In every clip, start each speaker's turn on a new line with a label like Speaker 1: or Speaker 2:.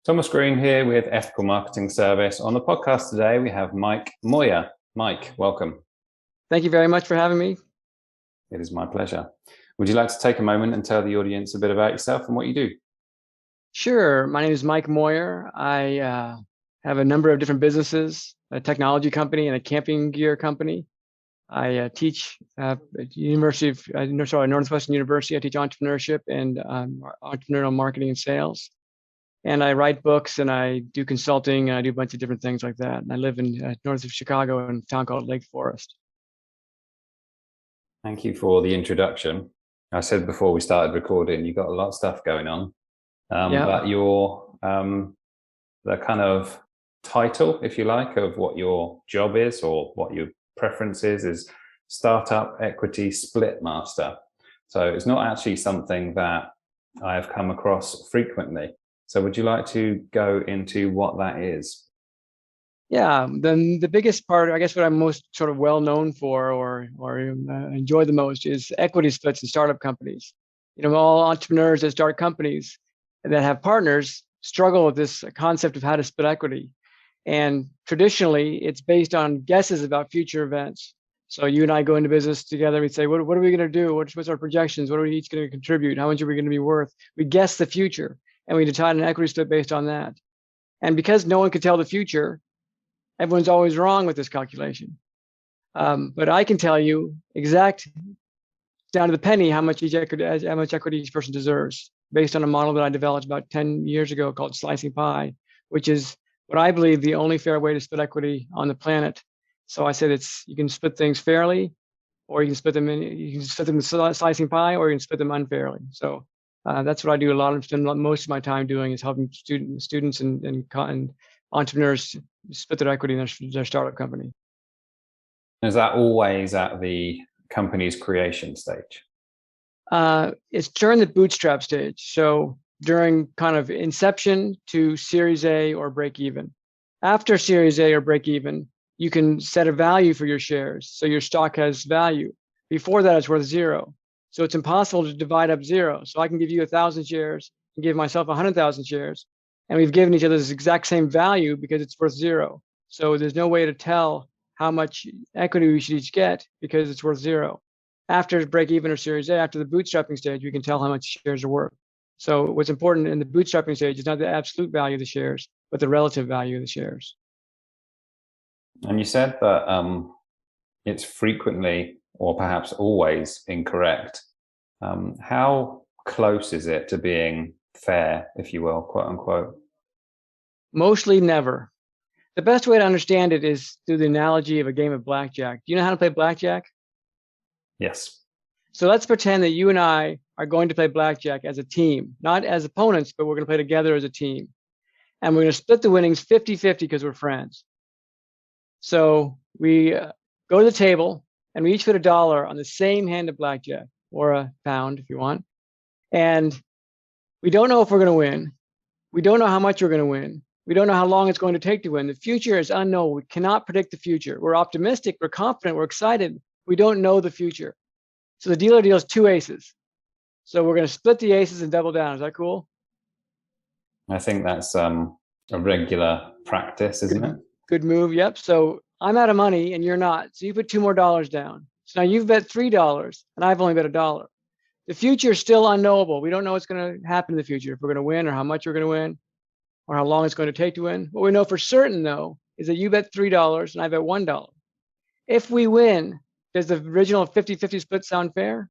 Speaker 1: Thomas Green here with Ethical Marketing Service. On the podcast today, we have Mike Moyer. Mike, welcome.
Speaker 2: Thank you very much for having me.
Speaker 1: It is my pleasure. Would you like to take a moment and tell the audience a bit about yourself and what you do?
Speaker 2: Sure. My name is Mike Moyer. I have a number of different businesses, a technology company and a camping gear company. I teach at Northwestern University. I teach entrepreneurship and entrepreneurial marketing and sales. And I write books and I do consulting and I do a bunch of different things like that. And I live in north of Chicago in a town called Lake Forest.
Speaker 1: Thank you for the introduction. I said before we started recording, you've got a lot of stuff going on. But your the kind of title, if you like, of what your job is or what your preference is Startup Equity Split Master. So it's not actually something that I have come across frequently. So would you like to go into what that is?
Speaker 2: Yeah, then the biggest part, I guess what I'm most sort of well known for or enjoy the most is equity splits in startup companies. You know, all entrepreneurs that start companies that have partners struggle with this concept of how to split equity. And traditionally, it's based on guesses about future events. So you and I go into business together. We say, what are we going to do? What's our projections? What are we each going to contribute? How much are we going to be worth? We guess the future. And we decide an equity split based on that. And because no one can tell the future, everyone's always wrong with this calculation. But I can tell you exact down to the penny how much equity each person deserves based on a model that I developed about 10 years ago called slicing pie, which is what I believe the only fair way to split equity on the planet. So I said you can split things fairly, or you can split them in slicing pie, or you can split them unfairly. So that's what I do. Most of my time doing is helping students and entrepreneurs split their equity in their startup company.
Speaker 1: Is that always at the company's creation stage?
Speaker 2: It's during the bootstrap stage. So during kind of inception to Series A or break even. After Series A or break even, you can set a value for your shares. So your stock has value. Before that, it's worth zero. So it's impossible to divide up zero. So I can give you 1,000 shares and give myself 100,000 shares. And we've given each other this exact same value because it's worth zero. So there's no way to tell how much equity we should each get because it's worth zero. After break even or Series A, after the bootstrapping stage, we can tell how much shares are worth. So what's important in the bootstrapping stage is not the absolute value of the shares, but the relative value of the shares.
Speaker 1: And you said that it's frequently or perhaps always incorrect. How close is it to being fair, if you will, quote unquote?
Speaker 2: Mostly never. The best way to understand it is through the analogy of a game of blackjack. Do you know how to play blackjack?
Speaker 1: Yes.
Speaker 2: So let's pretend that you and I are going to play blackjack as a team, not as opponents, but we're going to play together as a team. And we're going to split the winnings 50-50 because we're friends. So we go to the table and we each put $1 on the same hand of blackjack, or a pound if you want. And we don't know if we're going to win. We don't know how much we're going to win. We don't know how long it's going to take to win. The future is unknown. We cannot predict the future. We're optimistic, we're confident, we're excited. We don't know the future. So the dealer deals 2 aces. So we're going to split the aces and double down. Is that cool?
Speaker 1: I think that's a regular practice, isn't it?
Speaker 2: Good move. Yep. So I'm out of money and you're not. So you put $2 more down. So now you've bet $3 and I've only bet $1. The future is still unknowable. We don't know what's going to happen in the future, if we're going to win or how much we're going to win or how long it's going to take to win. What we know for certain, though, is that you bet $3 and I bet $1. If we win, does the original 50-50 split sound fair?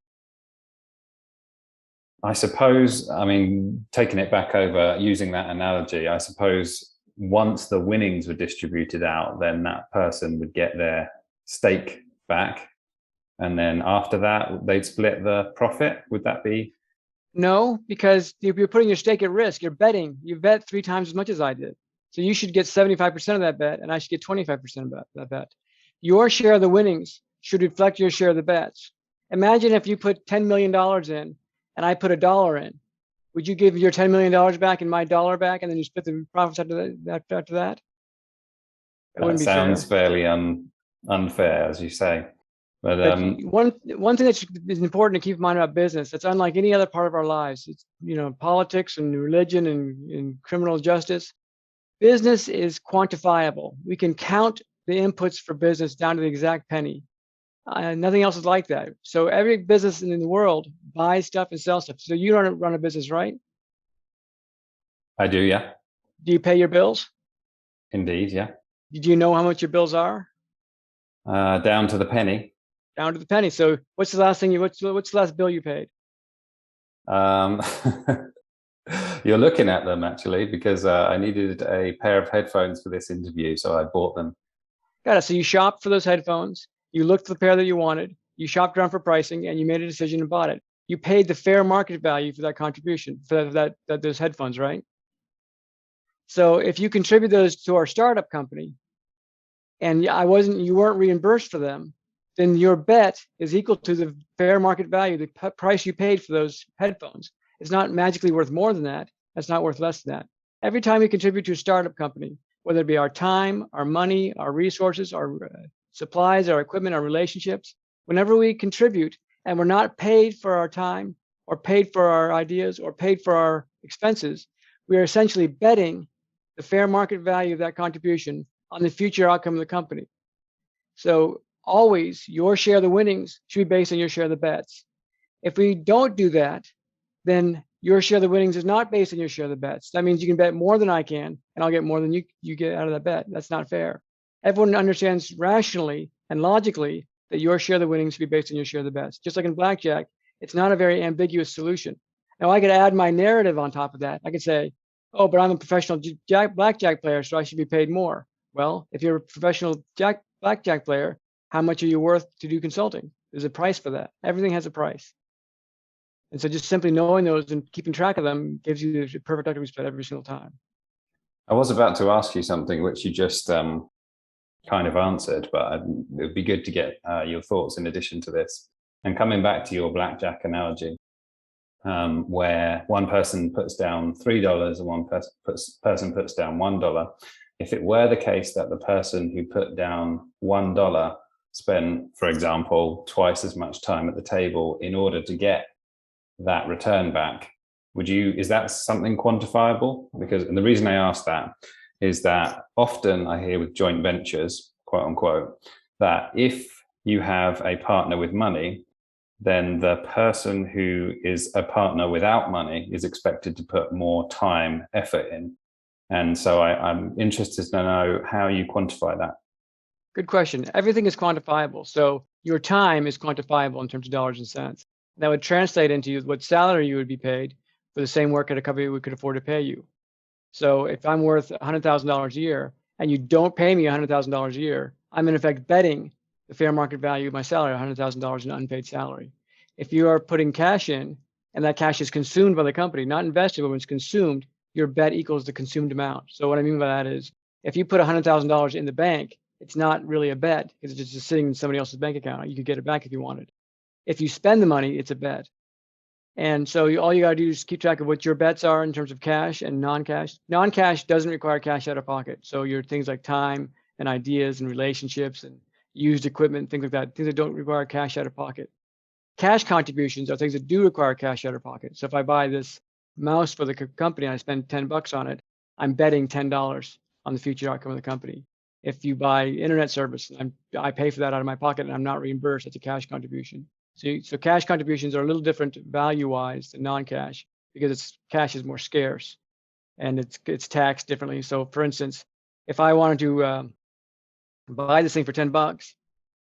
Speaker 1: I suppose, I mean, taking it back over, using that analogy, I suppose once the winnings were distributed out, then that person would get their stake back. And then after that, they'd split the profit. Would that be?
Speaker 2: No, because you're putting your stake at risk. You're betting. You bet 3 times as much as I did. So you should get 75% of that bet, and I should get 25% of that bet. Your share of the winnings should reflect your share of the bets. Imagine if you put $10 million in, and I put $1 in. Would you give your $10 million back and my $1 back, and then you split the profits after that?
Speaker 1: That sounds fairly unfair, as you say. But
Speaker 2: one thing that is important to keep in mind about business, that's unlike any other part of our lives. It's, politics and religion and criminal justice. Business is quantifiable. We can count the inputs for business down to the exact penny. Nothing else is like that. So every business in the world buys stuff and sells stuff. So you don't run a business, right?
Speaker 1: I do, yeah.
Speaker 2: Do you pay your bills?
Speaker 1: Indeed, yeah.
Speaker 2: Do you know how much your bills are?
Speaker 1: Down to the penny.
Speaker 2: Down to the penny. So what's the last thing what's the last bill you paid?
Speaker 1: You're looking at them actually, because I needed a pair of headphones for this interview, so I bought them.
Speaker 2: Got it. So you shopped for those headphones, you looked for the pair that you wanted, you shopped around for pricing, and you made a decision and bought it. You paid the fair market value for that contribution, for those headphones, right? So if you contribute those to our startup company, and you weren't reimbursed for them, then your bet is equal to the fair market value, the price you paid for those headphones. It's not magically worth more than that. That's not worth less than that. Every time you contribute to a startup company, whether it be our time, our money, our resources, our supplies, our equipment, our relationships, whenever we contribute and we're not paid for our time or paid for our ideas or paid for our expenses, we are essentially betting the fair market value of that contribution on the future outcome of the company. So always your share of the winnings should be based on your share of the bets. If we don't do that, then your share of the winnings is not based on your share of the bets. That means you can bet more than I can, and I'll get more than you get out of that bet. That's not fair. Everyone understands rationally and logically that your share of the winnings should be based on your share of the bets. Just like in blackjack, it's not a very ambiguous solution. Now I could add my narrative on top of that. I could say, oh, but I'm a professional blackjack player, so I should be paid more. Well, if you're a professional blackjack player, how much are you worth to do consulting? There's a price for that. Everything has a price. And so just simply knowing those and keeping track of them gives you the perfect equity split every single time.
Speaker 1: I was about to ask you something which you just kind of answered, but it would be good to get your thoughts in addition to this. And coming back to your blackjack analogy, where one person puts down $3 and one person puts down $1, if it were the case that the person who put down $1 spent, for example, twice as much time at the table in order to get that return back, is that something quantifiable? Because, and the reason I ask that is that often I hear with joint ventures, quote unquote, that if you have a partner with money, then the person who is a partner without money is expected to put more time, effort in. And so I'm interested to know how you quantify that.
Speaker 2: Good question. Everything is quantifiable. So your time is quantifiable in terms of dollars and cents. That would translate into what salary you would be paid for the same work at a company we could afford to pay you. So if I'm worth $100,000 a year and you don't pay me $100,000 a year, I'm in effect betting the fair market value of my salary, $100,000 in unpaid salary. If you are putting cash in and that cash is consumed by the company, not invested, but when it's consumed, your bet equals the consumed amount. So what I mean by that is if you put $100,000 in the bank, it's not really a bet because it's just sitting in somebody else's bank account. You could get it back if you wanted. If you spend the money, it's a bet. And so all you got to do is keep track of what your bets are in terms of cash and non-cash. Non-cash doesn't require cash out of pocket. So your things like time and ideas and relationships and used equipment, things like that, things that don't require cash out of pocket. Cash contributions are things that do require cash out of pocket. So if I buy this mouse for the company and I spend $10 on it, I'm betting $10 on the future outcome of the company. If you buy internet service, I pay for that out of my pocket and I'm not reimbursed, that's a cash contribution. So cash contributions are a little different value-wise than non-cash because cash is more scarce and it's taxed differently. So for instance, if I wanted to buy this thing for $10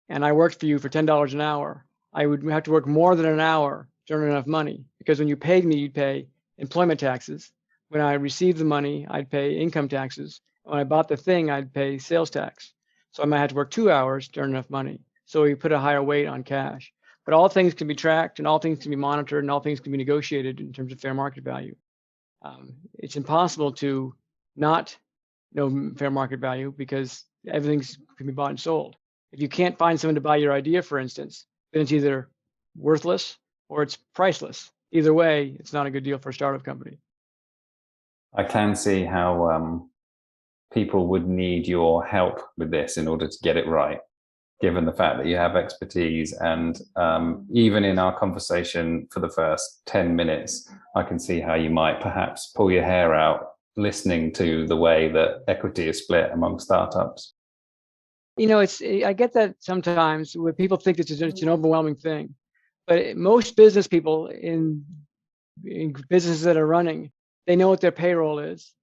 Speaker 2: and I worked for you for $10 an hour, I would have to work more than an hour to earn enough money because when you paid me, you'd pay employment taxes. When I received the money, I'd pay income taxes. When I bought the thing, I'd pay sales tax. So I might have to work 2 hours to earn enough money. So we put a higher weight on cash. But all things can be tracked and all things can be monitored and all things can be negotiated in terms of fair market value. It's impossible to not know fair market value because everything can be bought and sold. If you can't find someone to buy your idea, for instance, then it's either worthless or it's priceless. Either way, it's not a good deal for a startup company.
Speaker 1: I can see how people would need your help with this in order to get it right. given the fact that you have expertise. And even in our conversation for the first 10 minutes, I can see how you might perhaps pull your hair out listening to the way that equity is split among startups.
Speaker 2: I get that sometimes where people think it's an overwhelming thing, but most business people in businesses that are running, they know what their payroll is.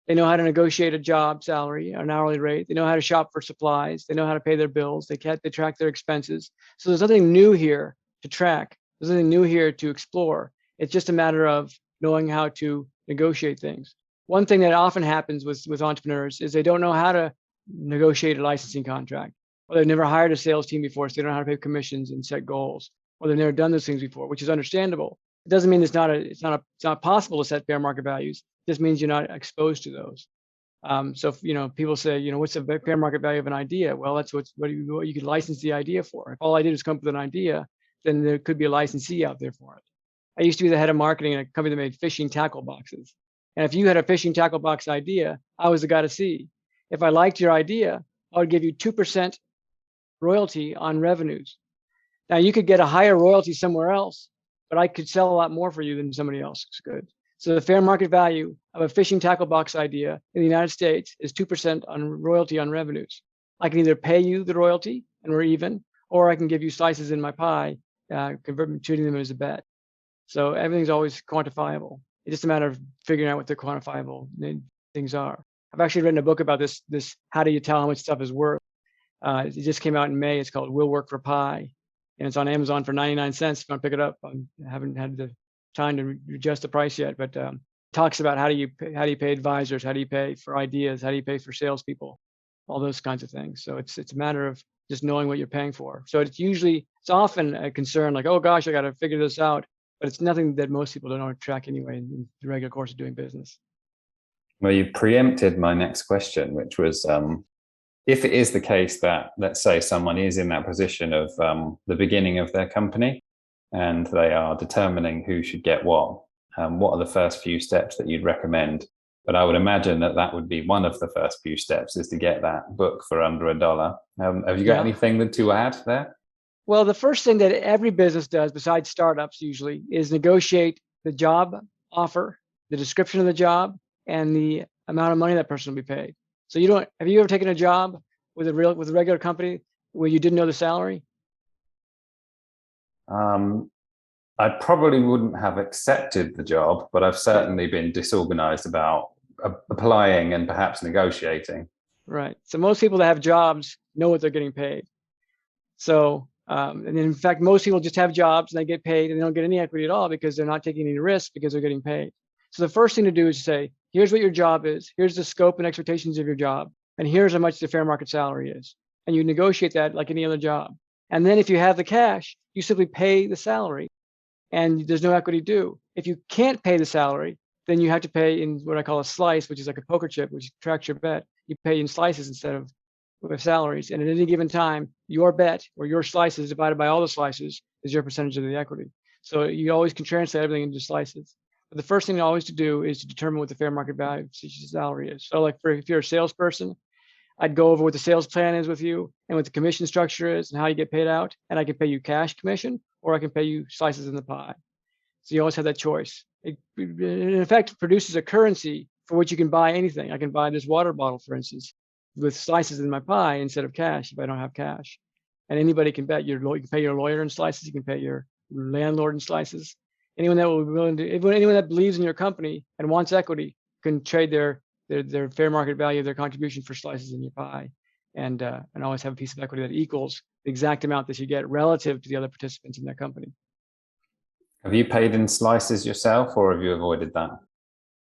Speaker 2: They know how to negotiate a job salary, an hourly rate. They know how to shop for supplies. They know how to pay their bills. They track their expenses. So there's nothing new here to track. There's nothing new here to explore. It's just a matter of knowing how to negotiate things. One thing that often happens with entrepreneurs is they don't know how to negotiate a licensing contract, or they've never hired a sales team before, so they don't know how to pay commissions and set goals, or they've never done those things before, which is understandable. It doesn't mean it's not possible to set fair market values. It just means you're not exposed to those. So people say, what's the fair market value of an idea? Well, that's what you could license the idea for. If all I did was come up with an idea, then there could be a licensee out there for it. I used to be the head of marketing in a company that made fishing tackle boxes. And if you had a fishing tackle box idea, I was the guy to see. If I liked your idea, I would give you 2% royalty on revenues. Now you could get a higher royalty somewhere else, but I could sell a lot more for you than somebody else could. So the fair market value of a fishing tackle box idea in the United States is 2% on royalty on revenues. I can either pay you the royalty and we're even, or I can give you slices in my pie, treating them as a bet. So everything's always quantifiable. It's just a matter of figuring out what the quantifiable things are. I've actually written a book about this how do you tell how much stuff is worth? It just came out in May. It's called Will Work for Pie. And it's on Amazon for 99 cents. If you want to pick it up, I haven't had the time to adjust the price yet, but talks about how do you pay advisors, how do you pay for ideas, how do you pay for salespeople, all those kinds of things. So it's a matter of just knowing what you're paying for. So it's often a concern like, oh gosh, I got to figure this out, but it's nothing that most people don't know how to track anyway in the regular course of doing business.
Speaker 1: Well, you preempted my next question, which was, if it is the case that, let's say, someone is in that position of the beginning of their company and they are determining who should get what are the first few steps that you'd recommend? But I would imagine that would be one of the first few steps, is to get that book for under $1. Have you got anything to add there?
Speaker 2: Well, the first thing that every business does, besides startups usually, is negotiate the job offer, the description of the job, and the amount of money that person will be paid. So have you ever taken a job with a regular company where you didn't know the salary?
Speaker 1: I probably wouldn't have accepted the job, but I've certainly been disorganized about applying and perhaps negotiating.
Speaker 2: Right. So most people that have jobs know what they're getting paid. So, and in fact, most people just have jobs and they get paid and they don't get any equity at all because they're not taking any risk because they're getting paid. So the first thing to do is say, here's what your job is, here's the scope and expectations of your job, and here's how much the fair market salary is. And you negotiate that like any other job. And then if you have the cash, you simply pay the salary and there's no equity due. If you can't pay the salary, then you have to pay in what I call a slice, which is like a poker chip, which tracks your bet. You pay in slices instead of with salaries. And at any given time, your bet or your slices divided by all the slices is your percentage of the equity. So you always can translate everything into slices. But the first thing always to do is to determine what the fair market value of each salary is. So like if you're a salesperson, I'd go over what the sales plan is with you and what the commission structure is and how you get paid out. And I can pay you cash commission or I can pay you slices in the pie. So you always have that choice. It in effect produces a currency for which you can buy anything. I can buy this water bottle, for instance, with slices in my pie instead of cash if I don't have cash. And anybody can bet. You can pay your lawyer in slices. You can pay your landlord in slices. Anyone that will be willing to, anyone that believes in your company and wants equity can trade their fair market value of their contribution for slices in your pie, and always have a piece of equity that equals the exact amount that you get relative to the other participants in that company.
Speaker 1: Have you paid in slices yourself, or have you avoided that?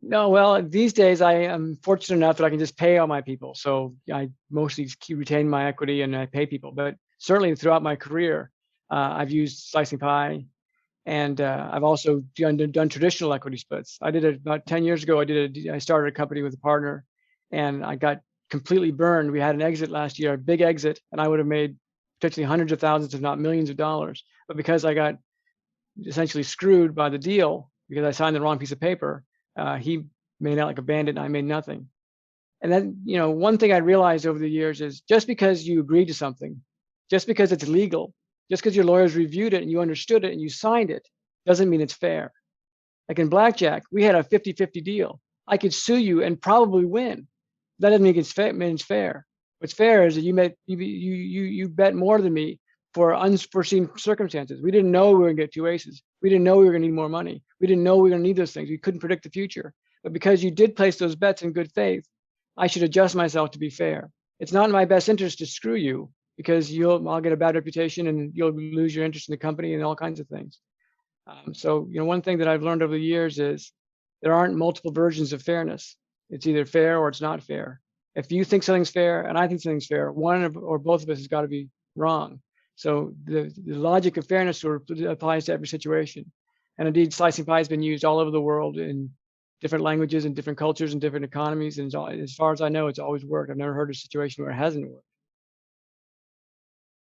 Speaker 2: No, well, these days I am fortunate enough that I can just pay all my people. So I mostly retain my equity and I pay people. But certainly throughout my career, I've used slicing pie. And I've also done traditional equity splits. I did it about 10 years ago. I started a company with a partner and I got completely burned. We had an exit last year, a big exit, and I would have made potentially hundreds of thousands, if not millions of dollars. But because I got essentially screwed by the deal, because I signed the wrong piece of paper, he made out like a bandit and I made nothing. And then, one thing I realized over the years is just because you agree to something, Just because it's legal, just because your lawyers reviewed it and you understood it and you signed it, doesn't mean it's fair. Like in blackjack, we had a 50-50 deal. I could sue you and probably win. That doesn't mean it's fair. What's fair is that you bet more than me for unforeseen circumstances. We didn't know we were going to get 2 aces. We didn't know we were going to need more money. We didn't know we were going to need those things. We couldn't predict the future. But because you did place those bets in good faith, I should adjust myself to be fair. It's not in my best interest to screw you because I'll get a bad reputation and you'll lose your interest in the company and all kinds of things. So, one thing that I've learned over the years is there aren't multiple versions of fairness. It's either fair or it's not fair. If you think something's fair and I think something's fair, one or both of us has got to be wrong. So the logic of fairness sort of applies to every situation. And indeed, slicing pie has been used all over the world in different languages and different cultures and different economies. And as far as I know, it's always worked. I've never heard of a situation where it hasn't worked.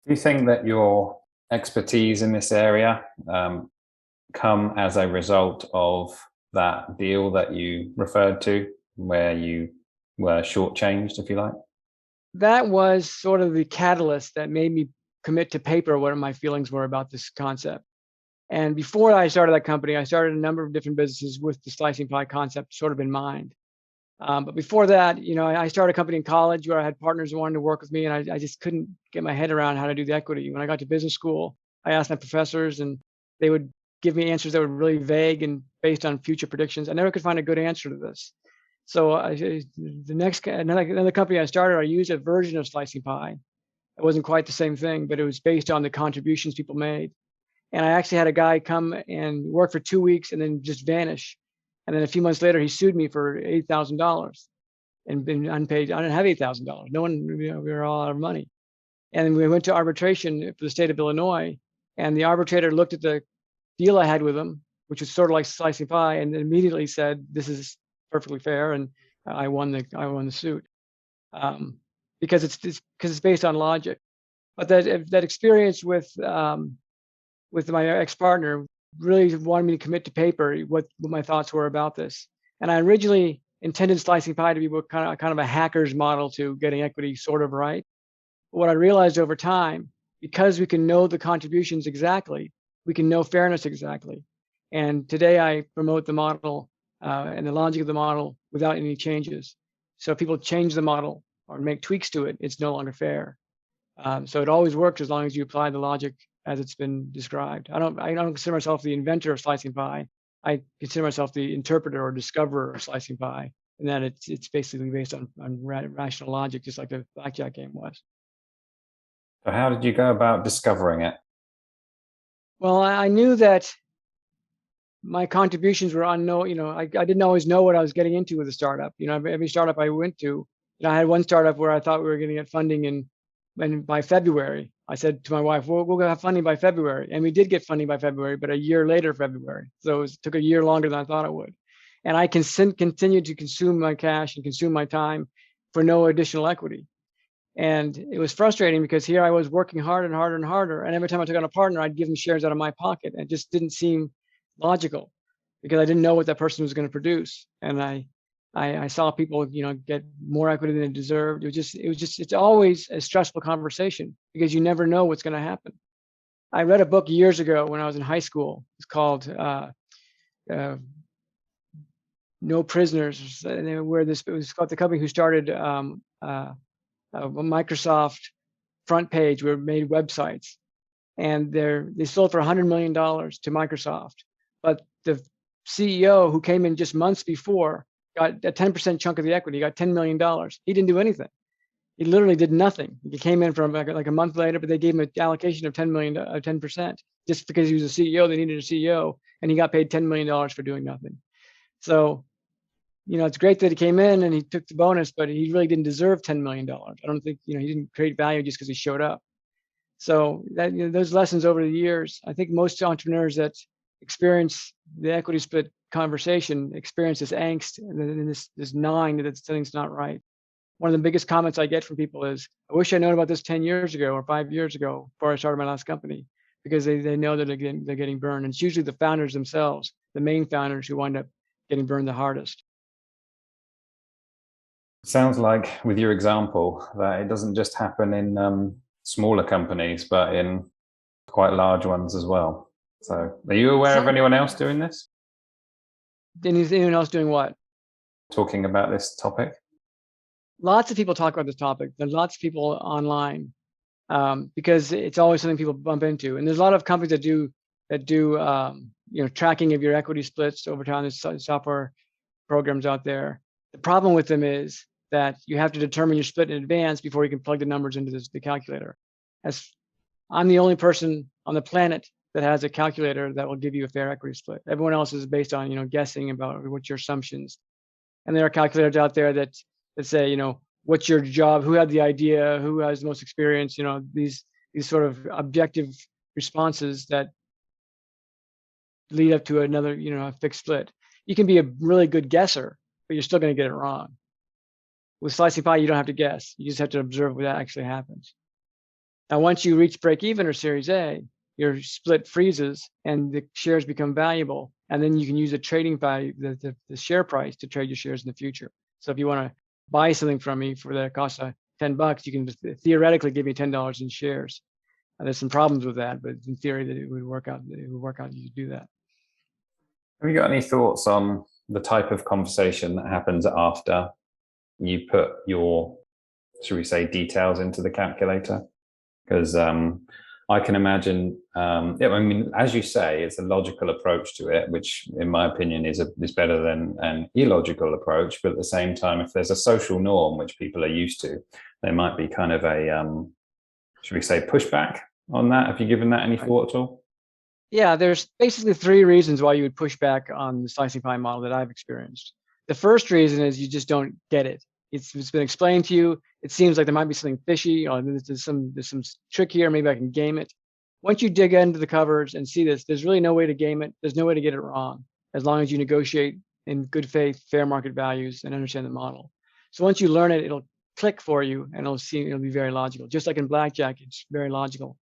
Speaker 1: Do you think that your expertise in this area come as a result of that deal that you referred to, where you were shortchanged, if you like?
Speaker 2: That was sort of the catalyst that made me commit to paper what my feelings were about this concept. And before I started that company, I started a number of different businesses with the slicing pie concept sort of in mind. But before that, I started a company in college where I had partners who wanted to work with me, and I just couldn't get my head around how to do the equity. When I got to business school, I asked my professors, and they would give me answers that were really vague and based on future predictions. I never could find a good answer to this. So another company I started, I used a version of slicing pie. It wasn't quite the same thing, but it was based on the contributions people made. And I actually had a guy come and work for 2 weeks and then just vanish. And then a few months later, he sued me for $8,000 and been unpaid. I didn't have $8,000. No one, we were all out of money. And we went to arbitration for the state of Illinois, and the arbitrator looked at the deal I had with him, which was sort of like slicing pie, and immediately said, "This is perfectly fair," and I won the suit because it's based on logic. But that experience with my ex-partner really wanted me to commit to paper what my thoughts were about this. And I originally intended slicing pie to be kind of a hacker's model to getting equity sort of right. But what I realized over time, because we can know the contributions exactly, we can know fairness exactly. And today I promote the model and the logic of the model without any changes. So if people change the model or make tweaks to it, it's no longer fair. So it always works as long as you apply the logic as it's been described. I don't consider myself the inventor of slicing pie. I consider myself the interpreter or discoverer of slicing pie, and that it's basically based on rational logic, just like the blackjack game was.
Speaker 1: So how did you go about discovering it?
Speaker 2: Well, I knew that my contributions were unknown. I didn't always know what I was getting into with a startup. Every startup I went to, I had one startup where I thought we were going to get funding and by February, I said to my wife, we'll have funding by February. And we did get funding by February, but a year later, February. So it took a year longer than I thought it would. And I continued to consume my cash and consume my time for no additional equity. And it was frustrating because here I was working harder and harder and harder. And every time I took on a partner, I'd give them shares out of my pocket. And it just didn't seem logical because I didn't know what that person was going to produce. And I saw people, get more equity than they deserved. It's always a stressful conversation because you never know what's going to happen. I read a book years ago when I was in high school. It's called No Prisoners, where it was called the company who started Microsoft front page, where it made websites, and they sold for $100 million to Microsoft. But the CEO who came in just months before got a 10% chunk of the equity. He got $10 million. He didn't do anything. He literally did nothing. He came in from like a month later, but they gave him an allocation of 10%. Just because he was a CEO, they needed a CEO, and he got paid $10 million for doing nothing. So, it's great that he came in and he took the bonus, but he really didn't deserve $10 million. I don't think, he didn't create value just because he showed up. So that, those lessons over the years, I think most entrepreneurs that experience the equity split conversation experience this angst and this gnawing that something's not right. One of the biggest comments I get from people is, I wish I'd known about this 10 years ago or 5 years ago before I started my last company, because they know that they're getting burned. And it's usually the founders themselves, the main founders, who wind up getting burned the hardest.
Speaker 1: Sounds like, with your example, that it doesn't just happen in smaller companies, but in quite large ones as well. So are you aware of anyone else doing this?
Speaker 2: Anyone else doing what?
Speaker 1: Talking about this topic?
Speaker 2: Lots of people talk about this topic. There's lots of people online because it's always something people bump into. And there's a lot of companies that do tracking of your equity splits over time. There's software programs out there. The problem with them is that you have to determine your split in advance before you can plug the numbers into the calculator. As I'm the only person on the planet that has a calculator that will give you a fair equity split. Everyone else is based on guessing about what's your assumptions. And there are calculators out there that say, what's your job, who had the idea, who has the most experience, these sort of objective responses that lead up to another, a fixed split. You can be a really good guesser, but you're still going to get it wrong. With slicing pie, you don't have to guess. You just have to observe what actually happens. Now, once you reach break even or Series A, your split freezes and the shares become valuable. And then you can use the trading value, the share price, to trade your shares in the future. So if you want to buy something from me for the cost of $10, you can just theoretically give me $10 in shares. And there's some problems with that, but in theory, that it would work out. It would work out. You could do that.
Speaker 1: Have you got any thoughts on the type of conversation that happens after you put your, should we say, details into the calculator? Because I can imagine, as you say, it's a logical approach to it, which in my opinion is better than an illogical approach. But at the same time, if there's a social norm which people are used to, there might be kind of a, should we say, pushback on that. Have you given that any thought at all?
Speaker 2: Yeah, there's basically 3 reasons why you would push back on the slicing pie model that I've experienced. The first reason is you just don't get it. It's been explained to you. It seems like there might be something fishy. There's some trick here. Maybe I can game it. Once you dig into the covers and see this, there's really no way to game it. There's no way to get it wrong, as long as you negotiate in good faith, fair market values, and understand the model. So once you learn it, it'll click for you, and it'll be very logical. Just like in blackjack, it's very logical.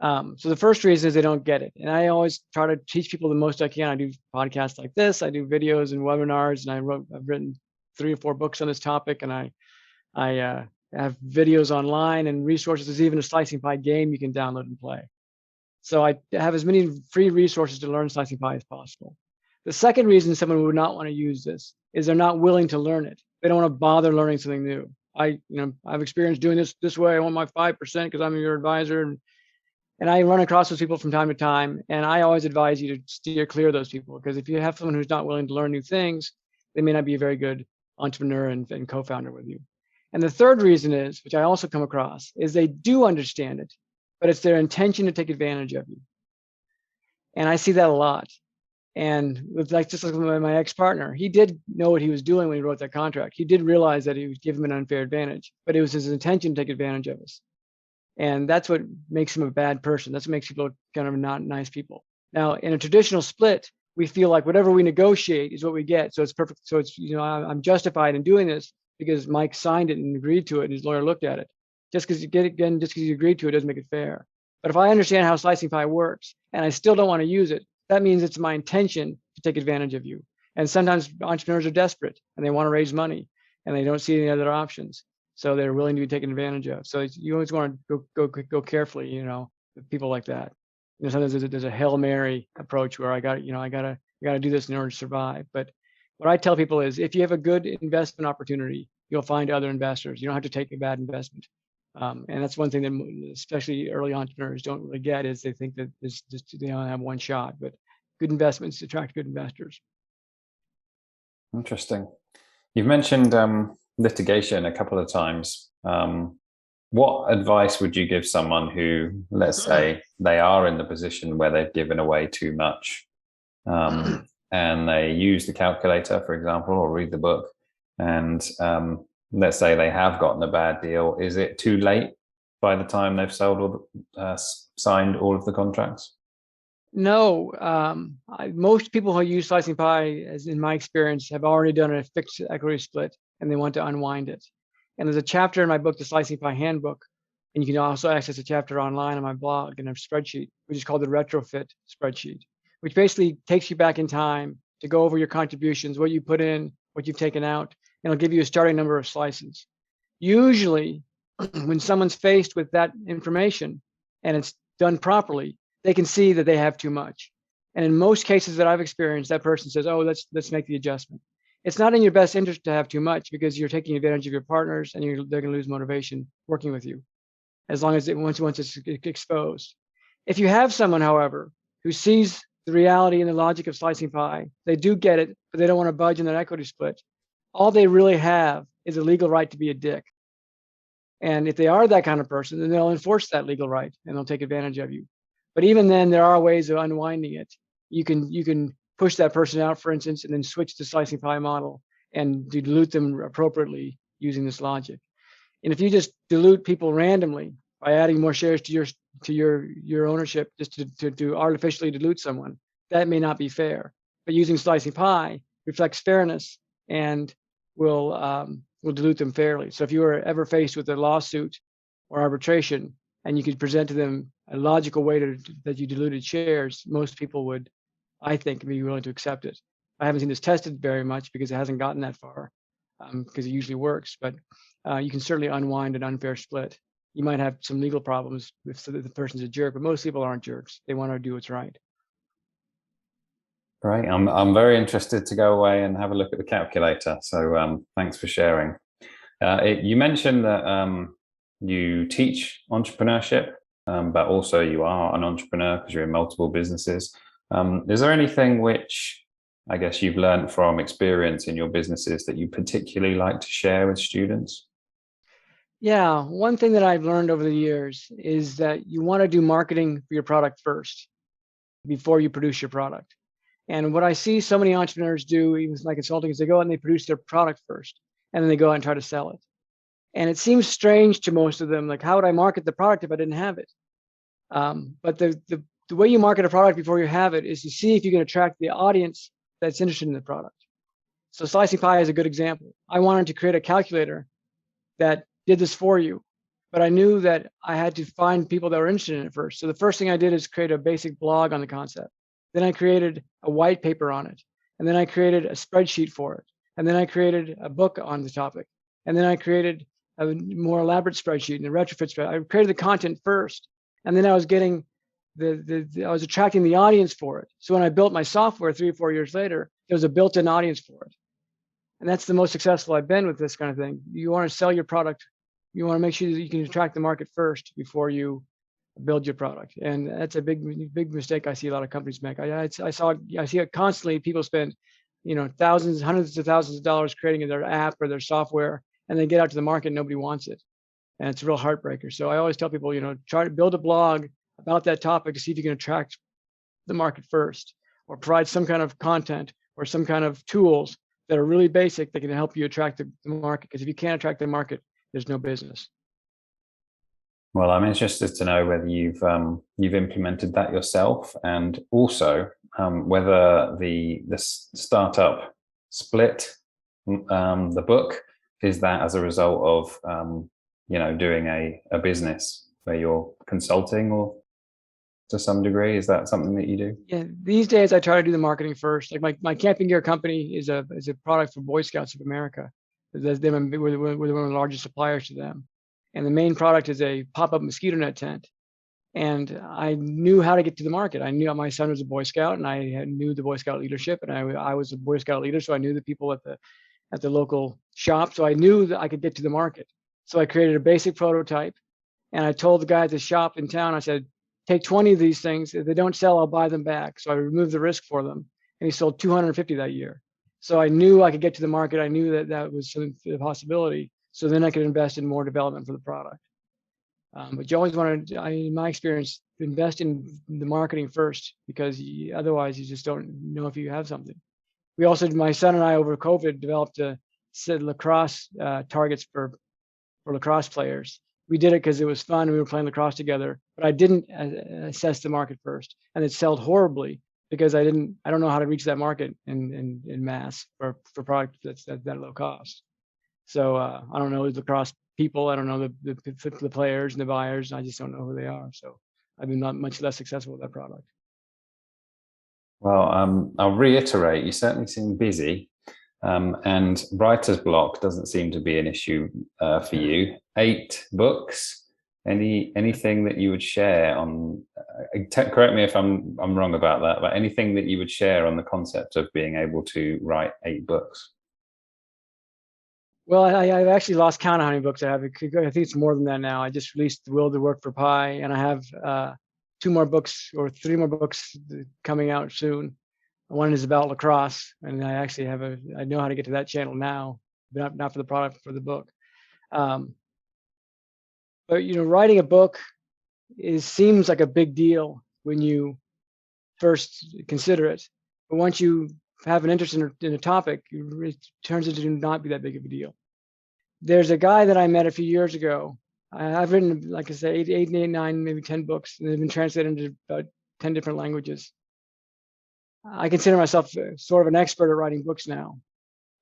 Speaker 2: So the first reason is they don't get it. And I always try to teach people the most I can. I do podcasts like this. I do videos and webinars, and I've written 3 or 4 books on this topic, and I have videos online and resources. There's even a slicing pie game you can download and play. So I have as many free resources to learn slicing pie as possible. The second reason someone would not want to use this is they're not willing to learn it. They don't want to bother learning something new. I've experienced doing this way. I want my 5% because I'm your advisor, and I run across those people from time to time. And I always advise you to steer clear of those people, because if you have someone who's not willing to learn new things, they may not be a very good entrepreneur and co-founder with you. And the third reason is, which I also come across, is they do understand it, but it's their intention to take advantage of you. And I see that a lot. And just like my ex-partner, he did know what he was doing when he wrote that contract. He did realize that he would give him an unfair advantage, but it was his intention to take advantage of us. And that's what makes him a bad person. That's what makes people kind of not nice people. Now, in a traditional split, we feel like whatever we negotiate is what we get. So it's perfect. So it's, I'm justified in doing this because Mike signed it and agreed to it, and his lawyer looked at it. Just because you get it again, just because you agreed to it doesn't make it fair. But if I understand how slicing pie works and I still don't want to use it, that means it's my intention to take advantage of you. And sometimes entrepreneurs are desperate and they want to raise money and they don't see any other options. So they're willing to be taken advantage of. So you always want to go carefully, with people like that. Sometimes there's a Hail Mary approach where I gotta do this in order to survive. But what I tell people is, if you have a good investment opportunity, you'll find other investors. You don't have to take a bad investment. And that's one thing that especially early entrepreneurs don't really get, is they think that they only have one shot. But good investments attract good investors.
Speaker 1: Interesting. You've mentioned litigation a couple of times. What advice would you give someone who, let's say, they are in the position where they've given away too much, and they use the calculator, for example, or read the book, and let's say they have gotten a bad deal? Is it too late by the time they've signed all of the contracts?
Speaker 2: No, most people who use slicing pie, as in my experience, have already done a fixed equity split and they want to unwind it. And there's a chapter in my book, The Slicing Pie Handbook, and you can also access a chapter online on my blog in a spreadsheet, which is called the retrofit spreadsheet, which basically takes you back in time to go over your contributions, what you put in, what you've taken out, and it'll give you a starting number of slices. Usually, when someone's faced with that information and it's done properly, they can see that they have too much. And in most cases that I've experienced, that person says, oh, let's make the adjustment. It's not in your best interest to have too much because you're taking advantage of your partners and they're going to lose motivation working with you as long as once it's exposed. If you have someone, however, who sees the reality and the logic of slicing pie, they do get it, but they don't want to budge in that equity split. All they really have is a legal right to be a dick. And if they are that kind of person, then they'll enforce that legal right and they'll take advantage of you. But even then, there are ways of unwinding it. You can push that person out, for instance, and then switch to slicing pie model and dilute them appropriately using this logic. And if you just dilute people randomly by adding more shares to your ownership just to artificially dilute someone, that may not be fair. But using slicing pie reflects fairness and will dilute them fairly. So if you were ever faced with a lawsuit or arbitration and you could present to them a logical way that you diluted shares, most people would, I think, be willing to accept it. I haven't seen this tested very much because it hasn't gotten that far, because it usually works, but you can certainly unwind an unfair split. You might have some legal problems if the person's a jerk, but most people aren't jerks. They want to do what's right.
Speaker 1: Great. I'm very interested to go away and have a look at the calculator. So thanks for sharing. You mentioned that you teach entrepreneurship, but also you are an entrepreneur because you're in multiple businesses. Is there anything which I guess you've learned from experience in your businesses that you particularly like to share with students?
Speaker 2: Yeah, one thing that I've learned over the years is that you want to do marketing for your product first before you produce your product. And what I see so many entrepreneurs do, even like consulting, is they go out and they produce their product first, and then they go out and try to sell it. And it seems strange to most of them, like, how would I market the product if I didn't have it? But the way you market a product before you have it is to see if you can attract the audience that's interested in the product. So slicing pie is a good example. I wanted to create a calculator that did this for you, but I knew that I had to find people that were interested in it first. So the first thing I did is create a basic blog on the concept. Then I created a white paper on it. And then I created a spreadsheet for it. And then I created a book on the topic. And then I created a more elaborate spreadsheet and a retrofit spreadsheet. I created the content first. And then I was getting I was attracting the audience for it. So when I built my software 3 or 4 years later, there was a built-in audience for it. And that's the most successful I've been with this kind of thing. You want to sell your product. You want to make sure that you can attract the market first before you build your product. And that's a big mistake I see a lot of companies make. I see it constantly. People spend, thousands, hundreds of thousands of dollars creating their app or their software, and they get out to the market and nobody wants it. And it's a real heartbreaker. So I always tell people, try to build a blog about that topic to see if you can attract the market first, or provide some kind of content or some kind of tools that are really basic that can help you attract the market. Because if you can't attract the market, there's no business.
Speaker 1: Well, I'm interested to know whether you've implemented that yourself, and also whether the startup split, the book, is that as a result of doing a business where you're consulting, or to some degree, is that something that you do?
Speaker 2: Yeah, these days I try to do the marketing first. Like my camping gear company is a product for Boy Scouts of America. We're one of the largest suppliers to them. And the main product is a pop-up mosquito net tent. And I knew how to get to the market. I knew my son was a Boy Scout, and I knew the Boy Scout leadership, and I was a Boy Scout leader, so I knew the people at the local shop. So I knew that I could get to the market. So I created a basic prototype, and I told the guy at the shop in town, I said, take 20 of these things. If they don't sell, I'll buy them back. So I removed the risk for them, and he sold 250 that year. So I knew I could get to the market. I knew that was a possibility. So then I could invest in more development for the product. But you always want to, in my experience, invest in the marketing first, because otherwise you just don't know if you have something. We also, my son and I, over COVID, developed a set of lacrosse targets for lacrosse players. We did it because it was fun. We were playing lacrosse together, but I didn't assess the market first, and it sold horribly because I don't know how to reach that market in mass for product that's that low cost. So I don't know the lacrosse people. I don't know the players and the buyers. I just don't know who they are. So I've been not much less successful with that product.
Speaker 1: Well, I'll reiterate, you certainly seem busy. And writer's block doesn't seem to be an issue for you. 8 books. Anything that you would share on? Correct me if I'm wrong about that, but anything that you would share on the concept of being able to write 8 books?
Speaker 2: Well, I've actually lost count of how many books I have. I think it's more than that now. I just released The Will to Work for Pi, and I have 2 more books or 3 more books coming out soon. One is about lacrosse, and I actually I know how to get to that channel now, but not for the product, for the book. But writing a book seems like a big deal when you first consider it, but once you have an interest in a topic, it turns into not be that big of a deal. There's a guy that I met a few years ago. I've written, like I say, 8, 9, maybe 10 books, and they've been translated into about 10 different languages. I consider myself sort of an expert at writing books now.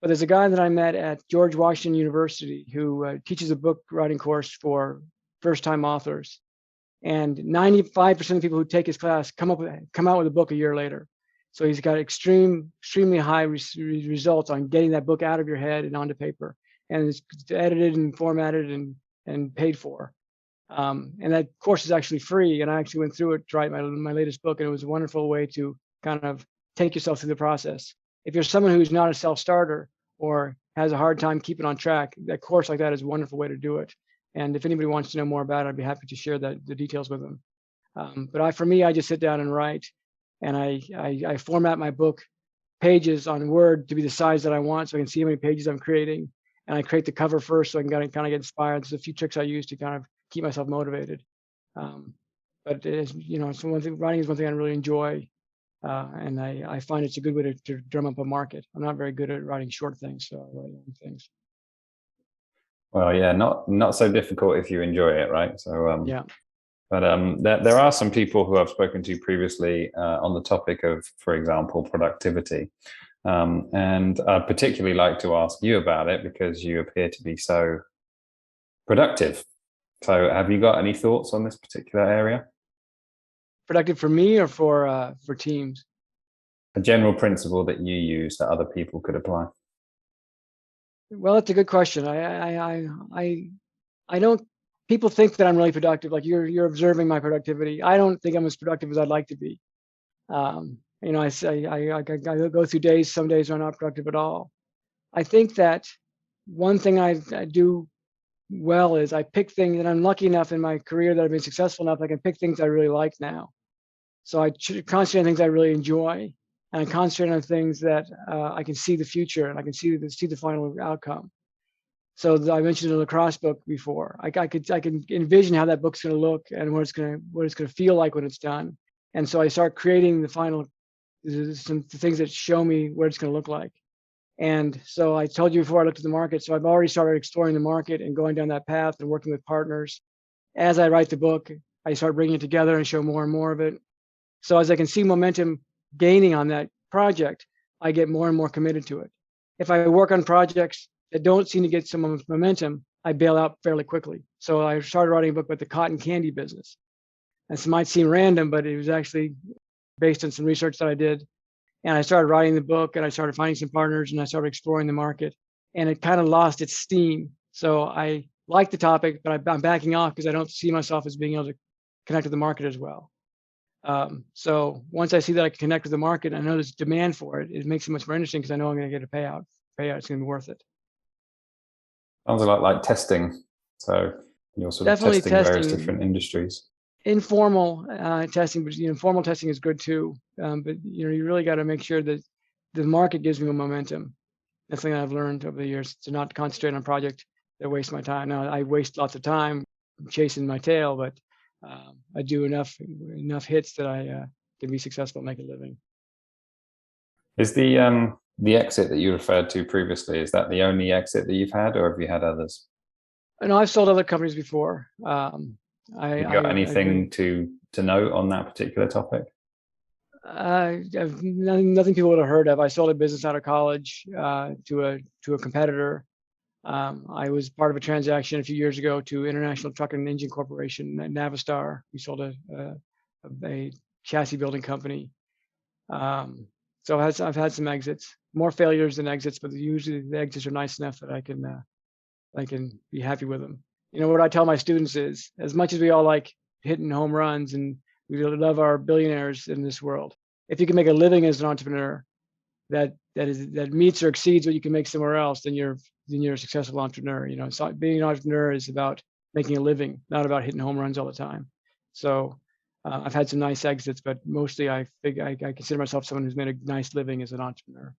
Speaker 2: But there's a guy that I met at George Washington University who teaches a book writing course for first-time authors. And 95% of people who take his class come out with a book a year later. So he's got extremely high results on getting that book out of your head and onto paper. And it's edited and formatted and paid for. And that course is actually free. And I actually went through it to write my latest book. And it was a wonderful way to kind of take yourself through the process. If you're someone who's not a self-starter or has a hard time keeping on track, that course like that is a wonderful way to do it. And if anybody wants to know more about it, I'd be happy to share the details with them. But for me, I just sit down and write, and I format my book pages on Word to be the size that I want, so I can see how many pages I'm creating. And I create the cover first, so I can kind of get inspired. There's a few tricks I use to kind of keep myself motivated. But so one thing, writing is one thing I really enjoy. And I find it's a good way to drum up a market. I'm not very good at writing short things, so I write long things.
Speaker 1: Well, yeah, not so difficult if you enjoy it, right? So
Speaker 2: yeah.
Speaker 1: But there are some people who I've spoken to previously on the topic of, for example, productivity. And I'd particularly like to ask you about it because you appear to be so productive. So have you got any thoughts on this particular area?
Speaker 2: Productive for me or for teams?
Speaker 1: A general principle that you use that other people could apply.
Speaker 2: Well, that's a good question. I don't. People think that I'm really productive. Like you're observing my productivity. I don't think I'm as productive as I'd like to be. I go through days. Some days are not productive at all. I think that one thing I do well is I pick things, and I'm lucky enough in my career that I've been successful enough I can pick things I really like now. So I concentrate on things I really enjoy, and I concentrate on things that I can see the future and I can see the final outcome. So I mentioned the lacrosse book before. I can envision how that book's going to look and what it's going to feel like when it's done. And so I start creating some things that show me what it's going to look like. And so I told you before I looked at the market. So I've already started exploring the market and going down that path and working with partners. As I write the book, I start bringing it together and show more and more of it. So as I can see momentum gaining on that project, I get more and more committed to it. If I work on projects that don't seem to get some momentum, I bail out fairly quickly. So I started writing a book about the cotton candy business. This might seem random, but it was actually based on some research that I did. And I started writing the book and I started finding some partners and I started exploring the market, and it kind of lost its steam. So I like the topic, but I'm backing off because I don't see myself as being able to connect with the market as well. So once I see that I can connect with the market, I know there's demand for it. It makes it much more interesting because I know I'm going to get a payout. It's going to be worth it.
Speaker 1: Sounds a lot like testing. So you're sort of testing various different industries.
Speaker 2: Informal testing, but formal testing is good too. But you really got to make sure that the market gives me momentum. That's something I've learned over the years, to not concentrate on a project that wastes my time. Now I waste lots of time chasing my tail, but I do enough hits that I can be successful and make a living.
Speaker 1: Is the exit that you referred to previously, is that the only exit that you've had, or have you had others?
Speaker 2: No, I've sold other companies before. You
Speaker 1: got anything to note on that particular topic?
Speaker 2: Nothing people would have heard of. I sold a business out of college to a competitor. I was part of a transaction a few years ago to International Truck and Engine Corporation, Navistar. We sold a chassis building company. So I've had some exits. more failures than exits, but usually the exits are nice enough that I can be happy with them. You know, what I tell my students is, as much as we all like hitting home runs and we love our billionaires in this world, if you can make a living as an entrepreneur that meets or exceeds what you can make somewhere else, then you're a successful entrepreneur. You know, so being an entrepreneur is about making a living, not about hitting home runs all the time. So I've had some nice exits, but mostly I consider myself someone who's made a nice living as an entrepreneur.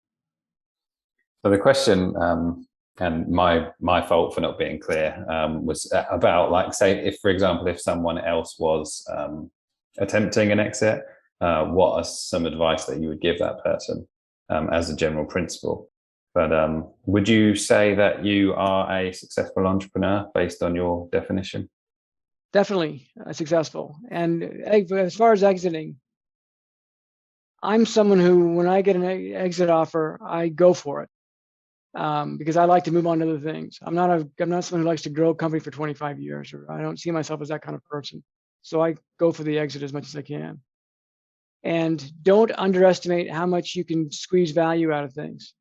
Speaker 1: So the question, and my fault for not being clear, was about, like, say, if, for example, if someone else was attempting an exit, what are some advice that you would give that person as a general principle? But would you say that you are a successful entrepreneur based on your definition?
Speaker 2: Definitely successful. And as far as exiting, I'm someone who, when I get an exit offer, I go for it. Because I like to move on to other things. I'm not someone who likes to grow a company for 25 years, or I don't see myself as that kind of person. So I go for the exit as much as I can. And don't underestimate how much you can squeeze value out of things.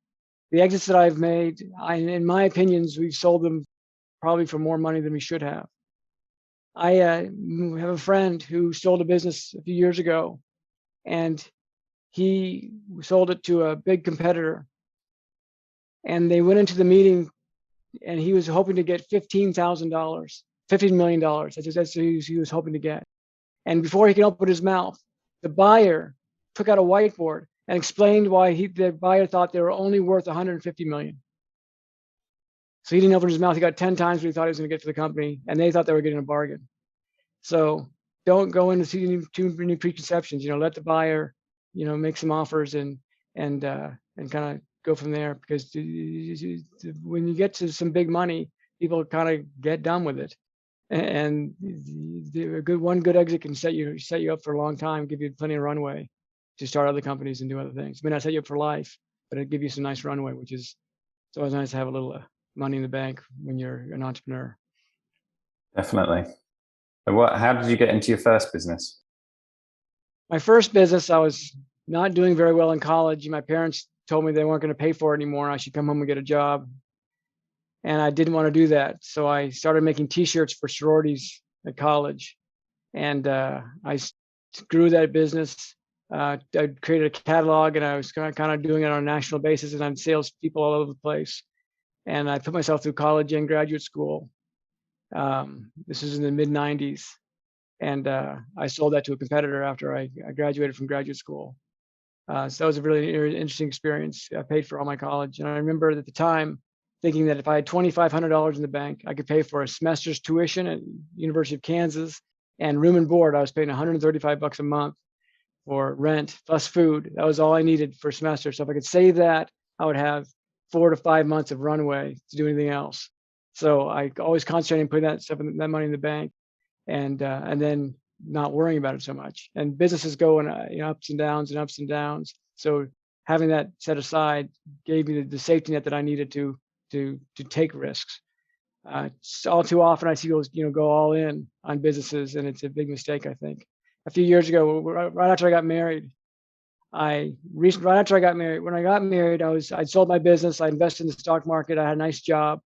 Speaker 2: The exits that I've made, in my opinions, we've sold them probably for more money than we should have. I have a friend who sold a business a few years ago, and he sold it to a big competitor. And they went into the meeting, and he was hoping to get $15 million. That's what he was hoping to get. And before he could open his mouth, the buyer took out a whiteboard and explained why the buyer thought they were only worth $150 million. So he didn't open his mouth. He got 10 times what he thought he was going to get for the company, and they thought they were getting a bargain. So don't go into too many preconceptions. You know, let the buyer, you know, make some offers and kind of go from there, because when you get to some big money, people kind of get done with it. And one good exit can set you up for a long time, give you plenty of runway to start other companies and do other things. It may not set you up for life, but it'll give you some nice runway, which is, it's always nice to have a little money in the bank when you're an entrepreneur.
Speaker 1: Definitely. How did you get into your first business?
Speaker 2: My first business, I was not doing very well in college. My parents told me they weren't going to pay for it anymore. I should come home and get a job. And I didn't want to do that. So I started making t-shirts for sororities at college. And I grew that business. I created a catalog, and I was kind of doing it on a national basis, and I'm salespeople all over the place. And I put myself through college and graduate school. This was in the mid 90s. And I sold that to a competitor after I graduated from graduate school. So that was a really interesting experience. I paid for all my college. And I remember at the time thinking that if I had $2,500 in the bank, I could pay for a semester's tuition at University of Kansas, and room and board. I was paying $135 a month for rent plus food. That was all I needed for a semester. So if I could save that, I would have 4 to 5 months of runway to do anything else. So I always concentrated on putting that money in the bank, and then not worrying about it so much. And businesses go in ups and downs and ups and downs. So having that set aside gave me the safety net that I needed to take risks. All too often I see people go all in on businesses, and it's a big mistake, I think. A few years ago, right after I got married, when I got married, I'd sold my business, I invested in the stock market, I had a nice job,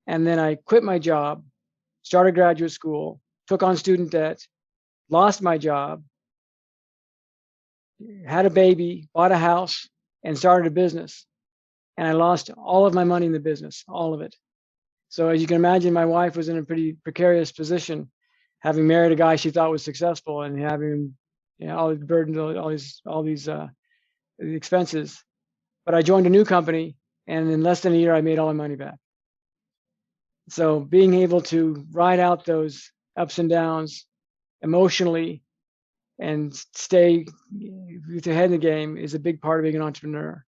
Speaker 2: and then I quit my job, started graduate school, took on student debt, lost my job, had a baby, bought a house, and started a business. And I lost all of my money in the business, all of it. So as you can imagine, my wife was in a pretty precarious position, having married a guy she thought was successful, and having all the burden, all these expenses. But I joined a new company, and in less than a year, I made all my money back. So being able to ride out those ups and downs emotionally and stay with your head in the game is a big part of being an entrepreneur.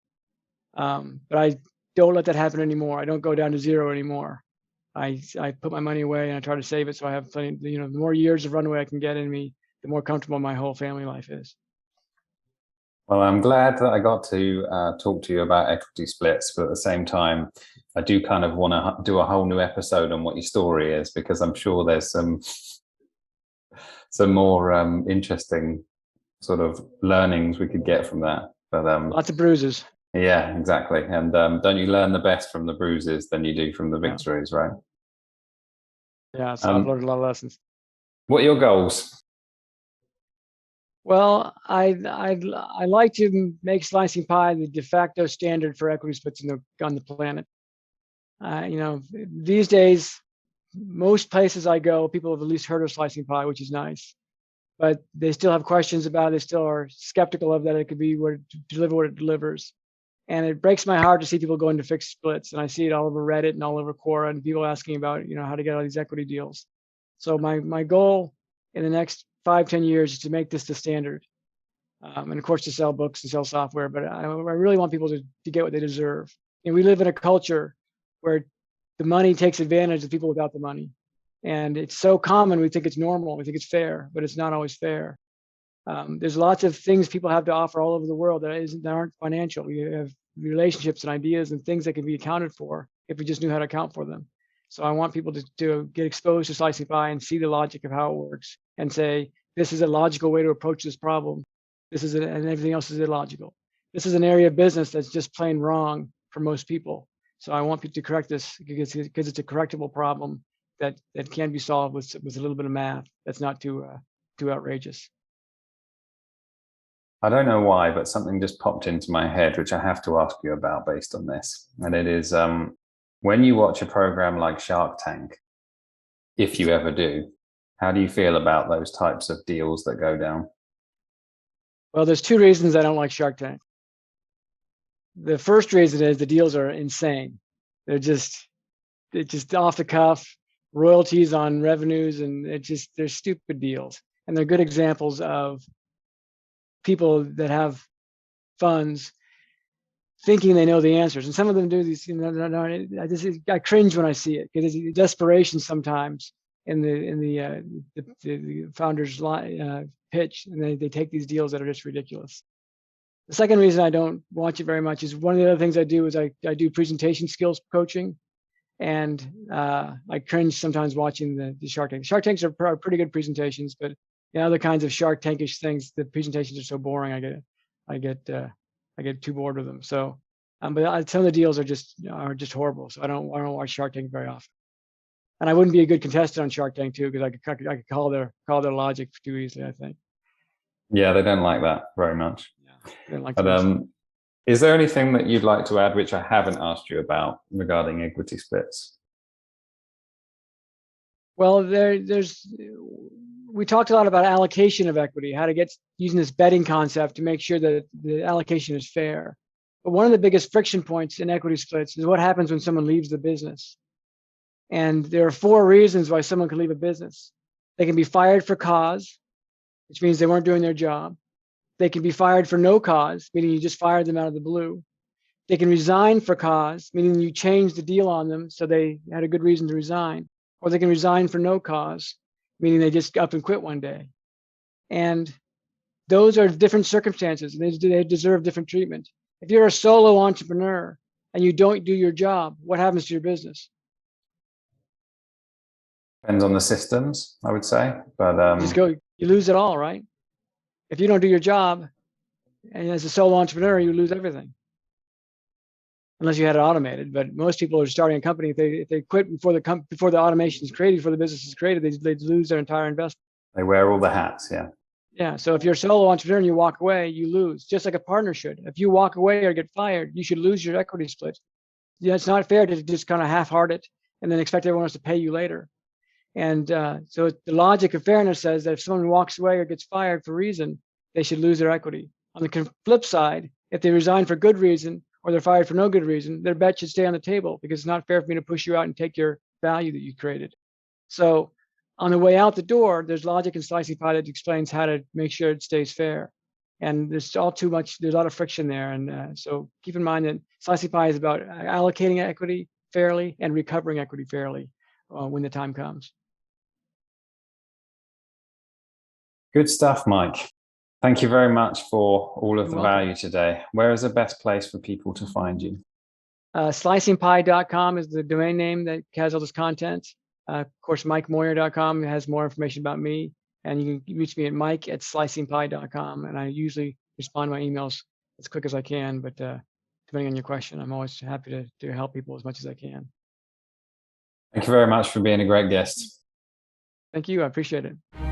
Speaker 2: But I don't let that happen anymore. I don't go down to zero anymore. I put my money away, and I try to save it so I have plenty. The more years of runway I can get in me, the more comfortable my whole family life is.
Speaker 1: Well, I'm glad that I got to talk to you about equity splits, but at the same time, I do kind of want to do a whole new episode on what your story is, because I'm sure there's some more interesting sort of learnings we could get from that. But
Speaker 2: lots of bruises.
Speaker 1: Yeah, exactly. And don't you learn the best from the bruises than you do from the victories, right?
Speaker 2: Yeah, so I've learned a lot of lessons.
Speaker 1: What are your goals?
Speaker 2: Well, I like to make slicing pie the de facto standard for equity splits on the planet. These days, most places I go, people have at least heard of slicing pie, which is nice, but they still have questions about it. They still are skeptical of that it could be deliver what it delivers. And it breaks my heart to see people going to fixed splits. And I see it all over Reddit and all over Quora and people asking about, how to get all these equity deals. So my goal in the next 5-10 years is to make this the standard. And of course to sell books and sell software, but I really want people to get what they deserve. And we live in a culture where the money takes advantage of people without the money. And it's so common, we think it's normal, we think it's fair, but it's not always fair. There's lots of things people have to offer all over the world that aren't financial. We have relationships and ideas and things that can be accounted for if we just knew how to account for them. So I want people to get exposed to slicing pie and see the logic of how it works and say, this is a logical way to approach this problem. And everything else is illogical. This is an area of business that's just plain wrong for most people. So I want people to correct this because it's a correctable problem that can be solved with a little bit of math. That's not too outrageous.
Speaker 1: I don't know why, but something just popped into my head, which I have to ask you about based on this. And it is when you watch a program like Shark Tank, if you ever do, how do you feel about those types of deals that go down?
Speaker 2: Well, there's two reasons I don't like Shark Tank. The first reason is the deals are insane. They're just off the cuff, royalties on revenues, and they're stupid deals. And they're good examples of people that have funds thinking they know the answers. And some of them do these, I cringe when I see it because it's desperation sometimes in the founder's pitch, and they take these deals that are just ridiculous. The second reason I don't watch it very much is one of the other things I do is I do presentation skills coaching, and I cringe sometimes watching the Shark Tank. Shark Tanks are pretty good presentations, but other kinds of Shark Tankish things, the presentations are so boring. I get too bored with them. So, but some of the deals are just horrible. So I don't watch Shark Tank very often. And I wouldn't be a good contestant on Shark Tank too, because I could call their logic too easily, I think.
Speaker 1: Yeah, they don't like that very much.
Speaker 2: Yeah, they don't like
Speaker 1: but is there anything that you'd like to add which I haven't asked you about regarding equity splits?
Speaker 2: Well, we talked a lot about allocation of equity, how to get using this betting concept to make sure that the allocation is fair. But one of the biggest friction points in equity splits is what happens when someone leaves the business. And there are 4 reasons why someone can leave a business. They can be fired for cause, which means they weren't doing their job. They can be fired for no cause, meaning you just fired them out of the blue. They can resign for cause, meaning you changed the deal on them so they had a good reason to resign. Or they can resign for no cause, meaning they just up and quit one day. And those are different circumstances, and they deserve different treatment. If you're a solo entrepreneur and you don't do your job, what happens to your business?
Speaker 1: Depends on the systems, I would say. But
Speaker 2: you lose it all, right? If you don't do your job, and as a solo entrepreneur, you lose everything. Unless you had it automated, but most people are starting a company. If they quit before the automation is created, before the business is created, they lose their entire investment.
Speaker 1: They wear all the hats, yeah.
Speaker 2: Yeah. So if you're a solo entrepreneur and you walk away, you lose, just like a partner should. If you walk away or get fired, you should lose your equity split. Yeah, it's not fair to just kind of half-heart it and then expect everyone else to pay you later. And so the logic of fairness says that if someone walks away or gets fired for a reason, they should lose their equity. On the flip side, if they resign for good reason, or they're fired for no good reason, their bet should stay on the table because it's not fair for me to push you out and take your value that you created. So on the way out the door, there's logic in slicing pie that explains how to make sure it stays fair. And there's all too much, there's a lot of friction there. And so keep in mind that slicing pie is about allocating equity fairly and recovering equity fairly when the time comes.
Speaker 1: Good stuff, Mike. Thank you very much for all of the value today. Where is the best place for people to find you?
Speaker 2: Slicingpie.com is the domain name that has all this content. Of course, MikeMoyer.com has more information about me. And you can reach me at mike@slicingpie.com. And I usually respond to my emails as quick as I can. But depending on your question. I'm always happy to help people as much as I can.
Speaker 1: Thank you very much for being a great guest.
Speaker 2: Thank you. I appreciate it.